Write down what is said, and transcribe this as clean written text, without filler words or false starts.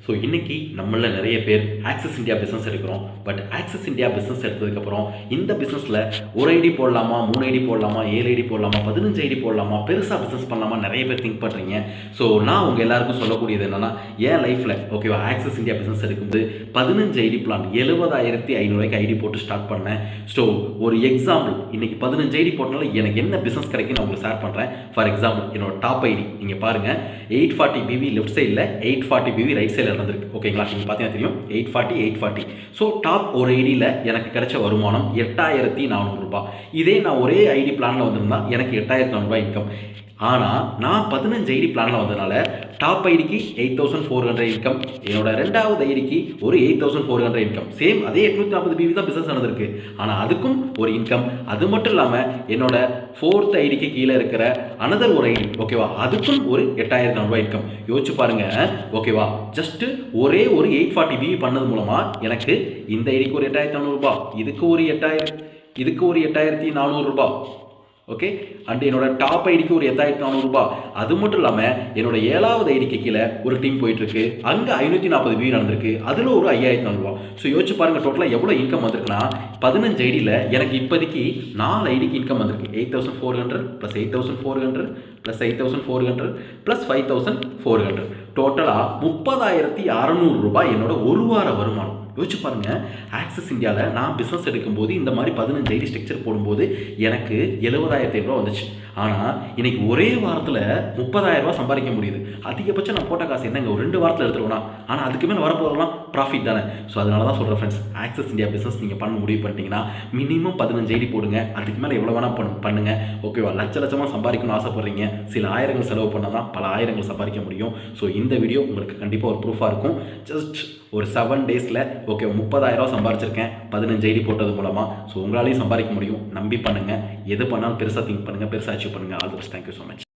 So இன்னைக்கு நம்மள நிறைய பேர் ஆக்சிஸ் இந்தியா பிஸ்னஸ் எடுக்கிறோம். பட் ஆக்சிஸ் இந்தியா பிஸ்னஸ் எடுத்ததுக்கப்புறம் இந்த பிஸ்னஸில் ஒரு ஐடி போடலாமா, 3 ஐடி போடலாமா, 7 ஐடி போடலாமா, 15 ஐடி போடலாமா, பெருசாக பிஸ்னஸ் பண்ணலாமா, நிறைய பேர் திங்க் பண்ணுறீங்க. ஸோ நான் உங்கள் எல்லாருக்கும் சொல்லக்கூடியது என்னென்னா, என் லைஃப்பில் ஓகேவா ஆக்சிஸ் இந்தியா பிஸ்னஸ் எடுக்கும்போது 15 ஐடி பிளான் 70,500 ஐடி போட்டு ஸ்டார்ட் பண்ணேன். ஸோ ஒரு எக்ஸாம்பிள், இன்னைக்கு 15 ஐடி போட்டனால எனக்கு என்ன பிஸ்னஸ் கிடைக்கும் நான் உங்களுக்கு ஷேர் பண்ணுறேன். ஃபார் எக்ஸாம்பிள், என்னோட டாப் ஐடி நீங்கள் பாருங்கள், 840 பிவி லெஃப்ட் சைடில், 840 பிவி ரைட் சைடில் நடந்திருக்கு. ஓகேங்களா, நீங்கள் பார்த்தீங்கன்னா தெரியும் 840. ஸோ டாப் ஒரு ஐடியில் எனக்கு கிடைச்ச வருமானம் 8,400 ரூபாய். இதே நான் ஒரே ஐடி பிளானில் வந்திருந்தா எனக்கு 8,400 ரூபாய் இன்கம். ஆனால் நான் 15 ஐடி பிளானில் வந்ததுனால டாப் ஐடிக்கு 8,400 இன்கம், என்னோட ரெண்டாவது ஐடிக்கு ஒரு 8,400 இன்கம். சேம் அதே 840 பிவி தான் பிஸ்னஸ் நடந்திருக்கு. ஆனால் அதுக்கும் ஒரு இன்கம். அது மட்டும் இல்லாமல் என்னோட 4th ஐடிக்கு கீழே இருக்கிற அனதர் ஒரு ஐடி ஓகேவா, அதுக்கும் ஒரு 8,400 ரூபாய் இன்கம். யோசிச்சு பாருங்க ஓகேவா. ஜஸ்ட் ஒரே ஒரு 840 பிவி பண்ணது மூலமாக எனக்கு இந்த ஐடிக்கு ஒரு 8,400 ரூபாய், இதுக்கு ஒரு 8,000, இதுக்கு ஒரு 8,400 ரூபாய். ஓகே, அண்ட் என்னோட டாப் ஐடிக்கு ஒரு 8,400 ரூபாய். அது மட்டும் இல்லாமல் என்னோட 7வது ஐடிக்கு கீழே ஒரு டீம் போயிட்டு இருக்கு, அங்கே 540 வியூ நடந்திருக்கு, அதில் ஒரு 5,400 ரூபாய். ஸோ யோசிச்சு பாருங்க டோட்டலாக எவ்வளோ இன்கம் வந்திருக்குன்னா 15 ஐடியில் எனக்கு இப்போதைக்கு 4 ஐடிக்கு இன்கம் வந்திருக்கு. 8,400 + 8,400 + 8,400 + 5,400 டோட்டலாக 30,600 ரூபாய் என்னோட ஒரு வார வருமானம். யோசிச்சு பாருங்க, ஆக்சிஸ் இந்தியாவில் நான் பிஸ்னஸ் எடுக்கும்போது இந்த மாதிரி 15 ஐடி ஸ்ட்ரக்சர் போடும்போது எனக்கு 70,500 ரூபா வந்துச்சு. ஆனால் இன்னைக்கு ஒரே வாரத்தில் 30,000 ரூபா சம்பாதிக்க முடியுது. அதிகபட்சம் நான் போட்ட காசு என்னங்க, ஒரு 2 வாரத்தில் எடுத்துருவோம்னா, ஆனால் அதுக்கு மேலே வரப்போதெல்லாம் ப்ராஃபிட் தானே. ஸோ அதனால தான் சொல்கிறேன் ஃப்ரெண்ட்ஸ், ஆக்சிஸ் இந்தியா பிஸ்னஸ் நீங்கள் பண்ண முடிவு பண்ணிட்டீங்கன்னா மினிமம் 15 ஐடி போடுங்க. அதுக்கு மேலே எவ்வளோ வேணால் பண்ணுங்க ஓகேவா. லட்சமாக சம்பாதிக்கணும்னு ஆசைப்படுறீங்க, சில ஆயிரங்கள் செலவு பண்ணால் தான் பல ஆயிரங்கள் சம்பாதிக்க முடியும். ஸோ இந்த வீடியோ உங்களுக்கு கண்டிப்பாக ஒரு ப்ரூஃபாக இருக்கும். ஜஸ்ட் ஒரு 7 டேஸில் ஓகே 30,000 ரூபா சம்பாரிச்சிருக்கேன் 15 ஐடி போட்டது மூலமாக. ஸோ உங்களாலையும் சம்பாதிக்க முடியும். நம்பி பண்ணுங்கள். எது பண்ணாலும் பெருசாக திங்க் பண்ணுங்கள், பெருசாக அச்சீவ் பண்ணுங்கள். All the best. Thank you so much.